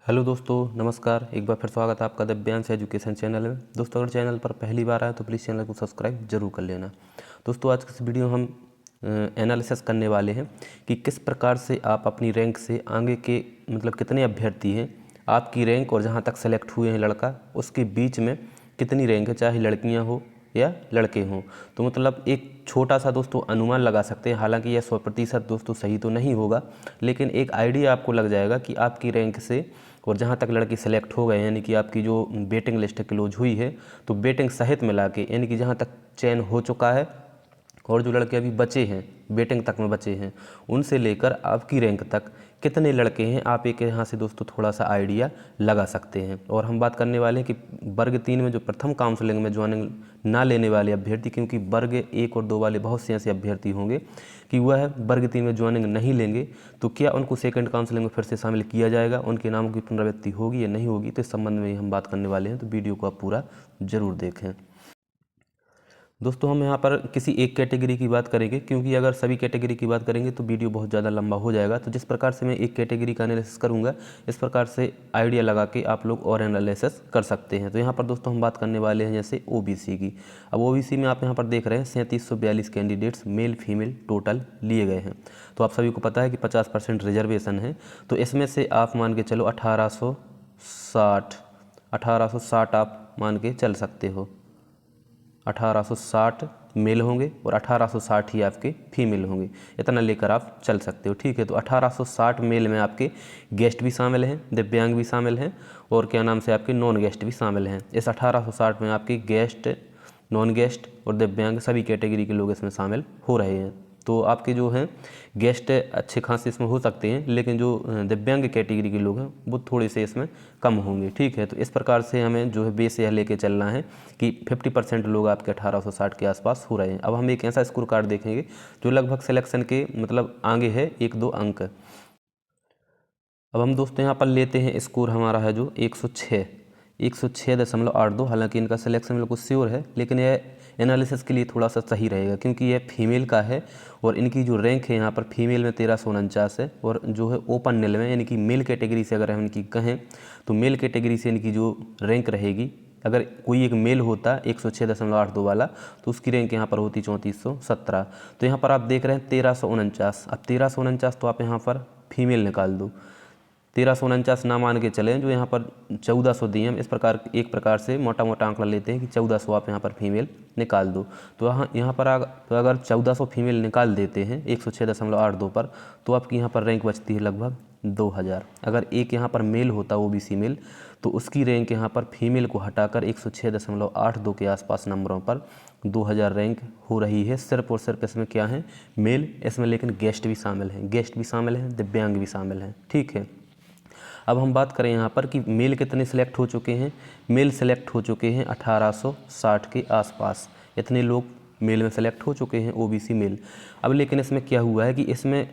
Hello दोस्तों, नमस्कार। एक बार फिर स्वागत है आपका दिव्यांश एजुकेशन चैनल में। दोस्तों, अगर चैनल पर पहली बार आए तो प्लीज़ चैनल को सब्सक्राइब जरूर कर लेना। दोस्तों, आज की इस वीडियो हम एनालिसिस करने वाले हैं कि किस प्रकार से आप अपनी रैंक से आगे के कितने अभ्यर्थी हैं, आपकी रैंक और जहाँ तक सेलेक्ट हुए हैं लड़का, उसके बीच में कितनी रैंक है, चाहे लड़कियाँ हो या लड़के हों। तो एक छोटा सा दोस्तों अनुमान लगा सकते हैं। हालांकि यह 100% दोस्तों सही तो नहीं होगा, लेकिन एक आइडिया आपको लग जाएगा कि आपकी रैंक से और जहाँ तक लड़के सेलेक्ट हो गए, यानी कि आपकी जो वेटिंग लिस्ट क्लोज हुई है, तो वेटिंग सहित मिला के यानी कि जहाँ तक चयन हो चुका है और जो लड़के अभी बचे हैं, वेटिंग तक में बचे हैं, उनसे लेकर आपकी रैंक तक कितने लड़के हैं, आप एक यहाँ से दोस्तों थोड़ा सा आइडिया लगा सकते हैं। और हम बात करने वाले हैं कि वर्ग 3 में जो प्रथम काउंसलिंग में ज्वाइनिंग ना लेने वाले अभ्यर्थी, क्योंकि वर्ग 1 और 2 वाले बहुत से ऐसे अभ्यर्थी होंगे कि वह वर्ग 3 में ज्वाइनिंग नहीं लेंगे, तो क्या उनको सेकंड काउंसलिंग में फिर से शामिल किया जाएगा, उनके नामों की पुनरावृत्ति होगी या नहीं होगी, तो इस संबंध में हम बात करने वाले हैं। तो वीडियो को आप पूरा जरूर देखें। दोस्तों, हम यहाँ पर किसी एक कैटेगरी की बात करेंगे, क्योंकि अगर सभी कैटेगरी की बात करेंगे तो वीडियो बहुत ज़्यादा लंबा हो जाएगा। तो जिस प्रकार से मैं एक कैटेगरी का एनालिसिस करूँगा, इस प्रकार से आइडिया लगा के आप लोग और एनालिसिस कर सकते हैं। तो यहाँ पर दोस्तों हम बात करने वाले हैं जैसे ओबीसी की। अब ओबीसी में आप यहाँ पर देख रहे हैं 3742 कैंडिडेट्स मेल फीमेल टोटल लिए गए हैं। तो आप सभी को पता है कि 50% रिजर्वेशन है। तो इसमें से आप मान के चलो 1860 आप मान के चल सकते हो। 1860 मेल होंगे और 1860 ही आपके फीमेल होंगे, इतना लेकर आप चल सकते हो। ठीक है, तो 1860 मेल में आपके गेस्ट भी शामिल हैं, दिव्यांग भी शामिल हैं, और क्या नाम से आपके नॉन गेस्ट भी शामिल हैं। इस 1860 में आपके गेस्ट, नॉन गेस्ट और दिव्यांग सभी कैटेगरी के लोग इसमें शामिल हो रहे हैं। तो आपके जो हैं गेस्ट अच्छे खासे इसमें हो सकते हैं, लेकिन जो दिव्यांग कैटेगरी के लोग हैं वो थोड़े से इसमें कम होंगे। ठीक है, तो इस प्रकार से हमें जो है बेस यह लेके चलना है कि 50% लोग आपके 1860 के आसपास हो रहे हैं। अब हम एक ऐसा स्कोर कार्ड देखेंगे जो लगभग सिलेक्शन के आगे है 1-2 अंक। अब हम दोस्तों यहाँ पर लेते हैं स्कोर, हमारा है जो 106.82। हालांकि इनका सिलेक्शन बिल्कुल श्योर है, लेकिन यह एनालिसिस के लिए थोड़ा सा सही रहेगा, क्योंकि यह फीमेल का है और इनकी जो रैंक है यहाँ पर फीमेल में 1349 है, और जो है ओपन नेल में यानी कि मेल कैटेगरी से अगर हम इनकी कहें तो मेल कैटेगरी से इनकी जो रैंक रहेगी, अगर कोई एक मेल होता 106.82 वाला, तो उसकी रैंक यहाँ पर होती 3417। तो यहाँ पर आप देख रहे हैं 1349। अब 1349 तो आप यहाँ पर फीमेल निकाल दो, 1349 ना मान के चलें, जो यहाँ पर 1400 दिए हम, इस प्रकार एक प्रकार से मोटा मोटा आंकड़ा लेते हैं कि 1400 आप यहाँ पर फीमेल निकाल दो। तो यहाँ पर तो अगर 1400 फीमेल निकाल देते हैं 106.82 पर, तो आपकी यहाँ पर रैंक बचती है लगभग 2000। अगर एक यहाँ पर मेल होता ओबीसी मेल, तो उसकी रैंक यहाँ पर फीमेल को हटाकर 106.82 के आसपास नंबरों पर 2000 रैंक हो रही है। सिर्फ और सिर्फ इसमें क्या है, मेल, इसमें लेकिन गेस्ट भी शामिल हैं, दिव्यांग भी शामिल हैं। ठीक है, अब हम बात करें यहाँ पर कि मेल कितने सिलेक्ट हो चुके हैं। मेल सेलेक्ट हो चुके हैं 1860 के आसपास, इतने लोग मेल में सेलेक्ट हो चुके हैं ओबीसी मेल। अब लेकिन इसमें क्या हुआ है कि इसमें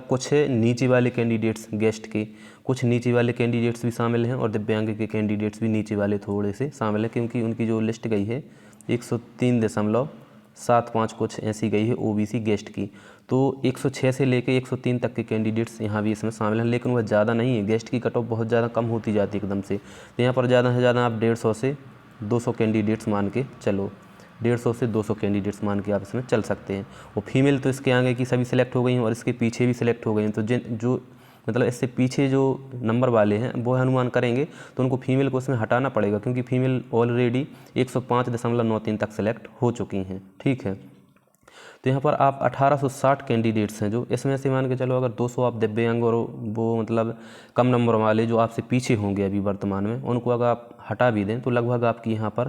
कुछ नीचे वाले कैंडिडेट्स, गेस्ट के कुछ नीचे वाले कैंडिडेट्स भी शामिल हैं और दिव्यांग के कैंडिडेट्स भी नीचे वाले थोड़े से शामिल हैं, क्योंकि उनकी जो लिस्ट गई है 103.75 कुछ ऐसी गई है ओबीसी गेस्ट की। तो 106 से लेके 103 तक के कैंडिडेट्स यहाँ भी इसमें शामिल हैं, लेकिन वह ज़्यादा नहीं है। गेस्ट की कट ऑफ बहुत ज़्यादा कम होती जाती है एकदम से। तो यहाँ पर ज़्यादा से ज़्यादा आप 150 से 200 कैंडिडेट्स मान के चलो, 150 से 200 कैंडिडेट्स मान के आप इसमें चल सकते हैं। और फीमेल तो इसके आगे की सभी सिलेक्ट हो गई हैं और इसके पीछे भी सिलेक्ट हो गई हैं। तो जो इससे पीछे जो नंबर वाले हैं वो अनुमान करेंगे तो उनको फीमेल को इसमें हटाना पड़ेगा, क्योंकि फीमेल ऑलरेडी 105.93 तक सेलेक्ट हो चुकी हैं। ठीक है, तो यहाँ पर आप 1860 कैंडिडेट्स हैं, जो इसमें से मान के चलो अगर 200 आप दिव्यांग और वो कम नंबर वाले जो आपसे पीछे होंगे अभी वर्तमान में, उनको अगर आप हटा भी दें तो लगभग आपकी यहाँ पर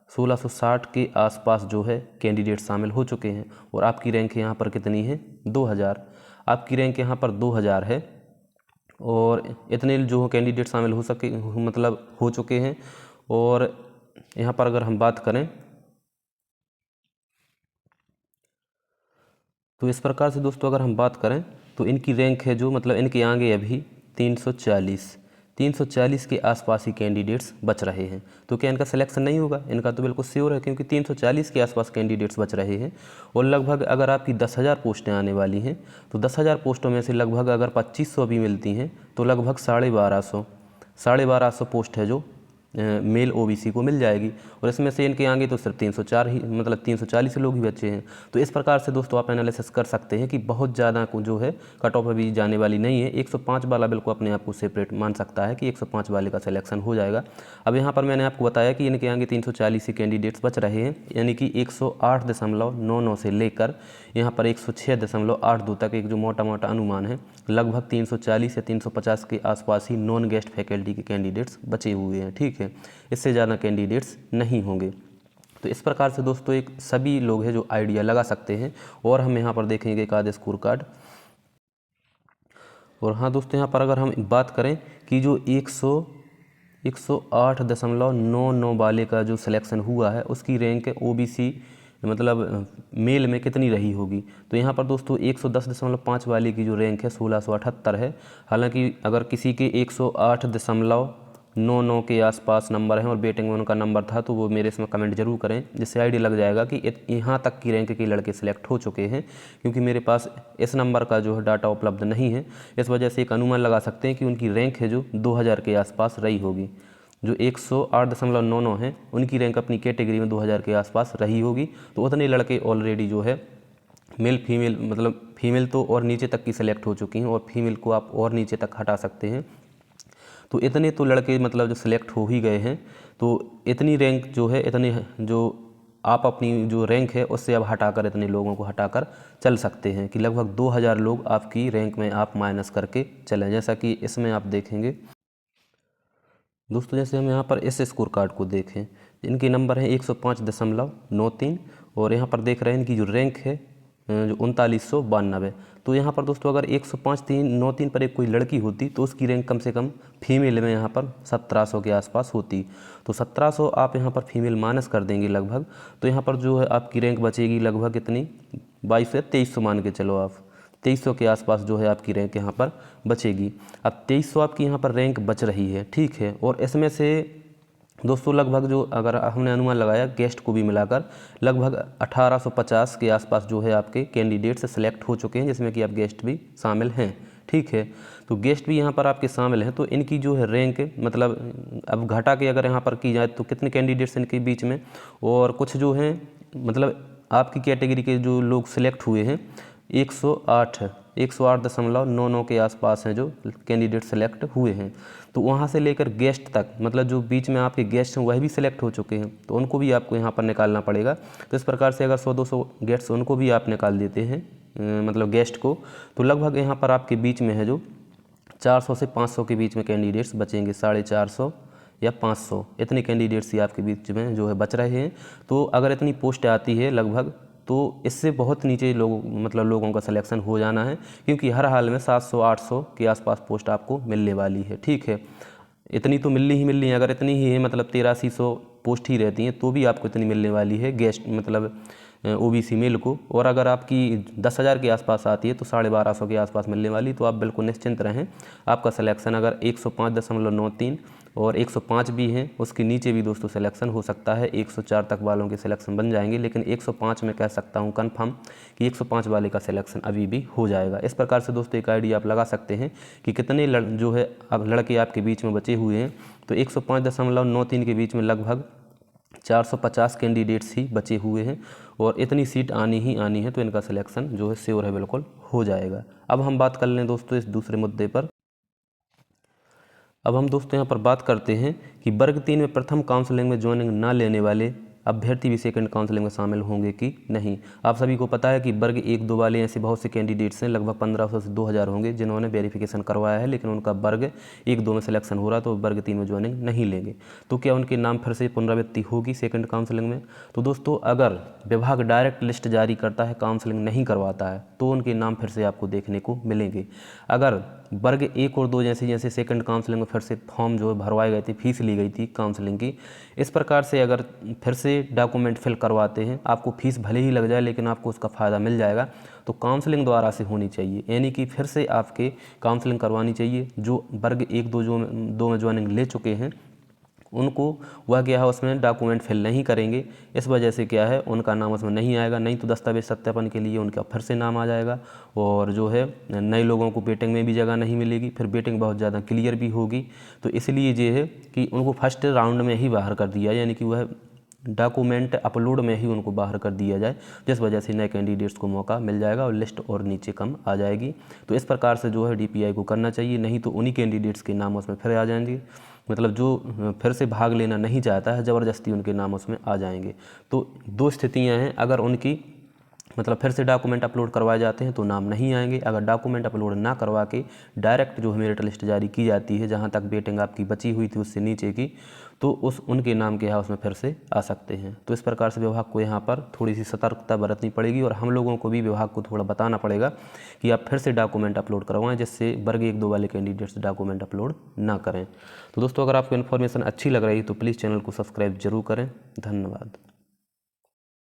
1660 के आसपास जो है कैंडिडेट शामिल हो चुके हैं। और आपकी रैंक यहाँ पर कितनी है, 2000। आपकी रैंक यहाँ पर 2000 है और इतने जो कैंडिडेट शामिल हो चुके हैं। और यहाँ पर अगर हम बात करें तो इस प्रकार से दोस्तों अगर हम बात करें तो इनकी रैंक है जो इनके आगे अभी 340 340 के आसपास ही कैंडिडेट्स बच रहे हैं। तो क्या इनका सिलेक्शन नहीं होगा? इनका तो बिल्कुल श्योर है, क्योंकि 340 के आसपास कैंडिडेट्स बच रहे हैं और लगभग अगर आपकी 10,000 पोस्टें आने वाली हैं तो 10,000 पोस्टों में से लगभग अगर 2500 भी मिलती हैं तो लगभग 1250 पोस्ट है जो मेल ओबीसी को मिल जाएगी और इसमें से इनके आगे तो सिर्फ 304 ही मतलब 340 लोग ही बचे हैं। तो इस प्रकार से दोस्तों आप एनालिसिस कर सकते हैं कि बहुत ज़्यादा को जो है कट ऑफ अभी जाने वाली नहीं है। 105 वाला बिल्कुल अपने आप को सेपरेट मान सकता है कि 105 वाले का सिलेक्शन हो जाएगा। अब यहाँ पर मैंने आपको बताया कि इनके आगे 340 ही कैंडिडेट्स बच रहे हैं, यानी कि 108.99 से लेकर यहाँ पर 106.82 तक एक जो मोटा मोटा अनुमान है लगभग 340 या 350 के आसपास ही नॉन गेस्ट फैकल्टी के कैंडिडेट्स बचे हुए हैं। ठीक है, इससे ज़्यादा कैंडिडेट्स नहीं होंगे। तो इस प्रकार से दोस्तों एक सभी लोग हैं जो आइडिया लगा सकते हैं। और हम यहाँ पर देखेंगे एक आधे स्कोर कार्ड। और हाँ दोस्तों, यहाँ पर अगर हम बात करें कि जो 108.99 वाले का जो सिलेक्शन हुआ है उसकी रैंक ओबीसी मतलब मेल में कितनी रही होगी, तो यहाँ पर दोस्तों 110.5 वाले की जो रैंक है 1678 है। हालांकि अगर किसी के 108.99 के आसपास नंबर हैं और बेटिंग में उनका नंबर था तो वो मेरे इसमें कमेंट जरूर करें, जिससे आइडिया लग जाएगा कि यहाँ तक की रैंक के लड़के सिलेक्ट हो चुके हैं। क्योंकि मेरे पास इस नंबर का जो है डाटा उपलब्ध नहीं है, इस वजह से एक अनुमान लगा सकते हैं कि उनकी रैंक है जो 2000 के आसपास रही होगी। जो 108.99 है उनकी रैंक अपनी कैटेगरी में 2000 के आसपास रही होगी। तो उतने लड़के ऑलरेडी जो है मेल फीमेल मतलब फीमेल तो और नीचे तक की सिलेक्ट हो चुकी हैं और फीमेल को आप और नीचे तक हटा सकते हैं। तो इतने तो लड़के मतलब जो सिलेक्ट हो ही गए हैं। तो इतनी रैंक जो है इतने जो आप अपनी जो रैंक है उससे अब हटाकर इतने लोगों को हटाकर चल सकते हैं कि लगभग 2000 लोग आपकी रैंक में आप माइनस करके चलें। जैसा कि इसमें आप देखेंगे दोस्तों, जैसे हम यहाँ पर इस स्कोर कार्ड को देखें, इनके नंबर हैं 105.93 और यहाँ पर देख रहे हैं इनकी जो रैंक है जो 3992। तो यहाँ पर दोस्तों अगर 105.93 पर एक कोई लड़की होती तो उसकी रैंक कम से कम फीमेल में यहाँ पर 1700 के आसपास होती। तो 1700 आप यहाँ पर फीमेल माइनस कर देंगे लगभग, तो यहाँ पर जो है आपकी रैंक बचेगी लगभग कितनी 2200 या 2300 मान के चलो आप 2300 के आसपास जो है आपकी रैंक यहाँ पर बचेगी। अब 2300 आपकी यहाँ पर रैंक बच रही है, ठीक है। और इसमें से दोस्तों लगभग जो अगर हमने अनुमान लगाया गेस्ट को भी मिलाकर लगभग 1850 के आसपास जो है आपके कैंडिडेट्स सेलेक्ट हो चुके हैं, जिसमें कि आप गेस्ट भी शामिल हैं, ठीक है। तो गेस्ट भी यहाँ पर आपके शामिल हैं। तो इनकी जो है रैंक मतलब अब घटा के अगर यहाँ पर की जाए तो कितने कैंडिडेट्स इनके बीच में, और कुछ जो हैं मतलब आपकी कैटेगरी के जो लोग सिलेक्ट हुए हैं 108.99 के आसपास हैं जो कैंडिडेट सेलेक्ट हुए हैं। तो वहाँ से लेकर गेस्ट तक मतलब जो बीच में आपके गेस्ट हैं वह भी सिलेक्ट हो चुके हैं, तो उनको भी आपको यहाँ पर निकालना पड़ेगा। तो इस प्रकार से अगर 100-200 गेस्ट उनको भी आप निकाल देते हैं मतलब गेस्ट को, तो लगभग यहाँ पर आपके बीच में है जो 400 से 500 के बीच में कैंडिडेट्स बचेंगे, 450 या 500 इतने कैंडिडेट्स ही आपके बीच में जो है बच रहे हैं। तो अगर इतनी पोस्ट आती है लगभग, तो इससे बहुत नीचे लोगों का सिलेक्शन हो जाना है, क्योंकि हर हाल में 700-800 के आसपास पोस्ट आपको मिलने वाली है, ठीक है। इतनी तो मिलनी ही मिलनी है, अगर इतनी ही है मतलब 8300 पोस्ट ही रहती हैं तो भी आपको इतनी मिलने वाली है गेस्ट मतलब ओबीसी मेल को। और अगर आपकी 10,000 के आसपास आती है तो 1250 के आसपास मिलने वाली, तो आप बिल्कुल निश्चिंत रहें। आपका सिलेक्शन अगर 105.93 और 105 भी हैं, उसके नीचे भी दोस्तों सिलेक्शन हो सकता है, 104 तक वालों के सिलेक्शन बन जाएंगे, लेकिन 105 में कह सकता हूं कंफर्म कि 105 वाले का सिलेक्शन अभी भी हो जाएगा। इस प्रकार से दोस्तों एक आइडिया आप लगा सकते हैं कि कितने जो है अब लड़के आपके बीच में बचे हुए हैं। तो 105.93 के बीच में लगभग 450 कैंडिडेट्स ही बचे हुए हैं और इतनी सीट आनी ही आनी है, तो इनका सिलेक्शन जो है श्योर है बिल्कुल हो जाएगा। अब हम बात कर लें दोस्तों इस दूसरे मुद्दे पर। अब हम दोस्तों यहाँ पर बात करते हैं कि वर्ग 3 में प्रथम काउंसलिंग में ज्वाइनिंग ना लेने वाले अभ्यर्थी भी सेकंड काउंसलिंग में शामिल होंगे कि नहीं। आप सभी को पता है कि वर्ग 1-2 वाले ऐसे बहुत से कैंडिडेट्स हैं, लगभग 1500 से 2000 होंगे जिन्होंने वेरिफिकेशन करवाया है, लेकिन उनका वर्ग 1-2 में सिलेक्शन हो रहा है तो वर्ग 3 में ज्वाइनिंग नहीं लेंगे। तो क्या उनके नाम फिर से पुनरावृत्ति होगी सेकंड काउंसलिंग में? तो दोस्तों अगर विभाग डायरेक्ट लिस्ट जारी करता है, काउंसलिंग नहीं करवाता है, तो उनके नाम फिर से आपको देखने को मिलेंगे। अगर वर्ग 1 और 2 जैसे सेकंड काउंसलिंग में फिर से फॉर्म जो भरवाए गए थे, फीस ली गई थी काउंसलिंग की, इस प्रकार से अगर फिर से से डॉक्यूमेंट फिल करवाते हैं, आपको फीस भले ही लग जाए लेकिन आपको उसका फ़ायदा मिल जाएगा, तो काउंसलिंग द्वारा से होनी चाहिए, यानी कि फिर से आपके काउंसलिंग करवानी चाहिए। जो वर्ग 1 2 में ज्वाइनिंग ले चुके हैं उनको वह क्या है उसमें डॉक्यूमेंट फिल नहीं करेंगे, इस वजह से क्या है उनका नाम उसमें नहीं आएगा, नहीं तो दस्तावेज सत्यापन के लिए उनका फिर से नाम आ जाएगा। और जो है नए लोगों को वेटिंग में भी जगह नहीं मिलेगी, फिर वेटिंग बहुत ज़्यादा क्लियर भी होगी। तो इसलिए ये है कि उनको फर्स्ट राउंड में ही बाहर कर दिया, यानी कि वह डॉक्यूमेंट अपलोड में ही उनको बाहर कर दिया जाए, जिस वजह से नए कैंडिडेट्स को मौका मिल जाएगा और लिस्ट और नीचे कम आ जाएगी। तो इस प्रकार से जो है DPI को करना चाहिए, नहीं तो उन्हीं कैंडिडेट्स के नाम उसमें फिर आ जाएंगे, मतलब जो फिर से भाग लेना नहीं चाहता है ज़बरदस्ती उनके नाम उसमें आ जाएंगे। तो दो स्थितियां हैं, अगर उनकी मतलब फिर से डॉक्यूमेंट अपलोड करवाए जाते हैं तो नाम नहीं आएंगे, अगर डॉक्यूमेंट अपलोड ना करवा के डायरेक्ट जो है मेरिट लिस्ट जारी की जाती है जहां तक वेटिंग आपकी बची हुई थी उससे नीचे की, तो उनके नाम के यहाँ उसमें फिर से आ सकते हैं। तो इस प्रकार से विभाग को यहाँ पर थोड़ी सी सतर्कता बरतनी पड़ेगी और हम लोगों को भी विभाग को थोड़ा बताना पड़ेगा कि आप फिर से डॉक्यूमेंट अपलोड करवाएं, जिससे वर्ग 1 2 वाले कैंडिडेट्स डॉक्यूमेंट अपलोड ना करें। तो दोस्तों अगर आपको इन्फॉर्मेशन अच्छी लग रही है तो प्लीज़ चैनल को सब्सक्राइब जरूर करें। धन्यवाद।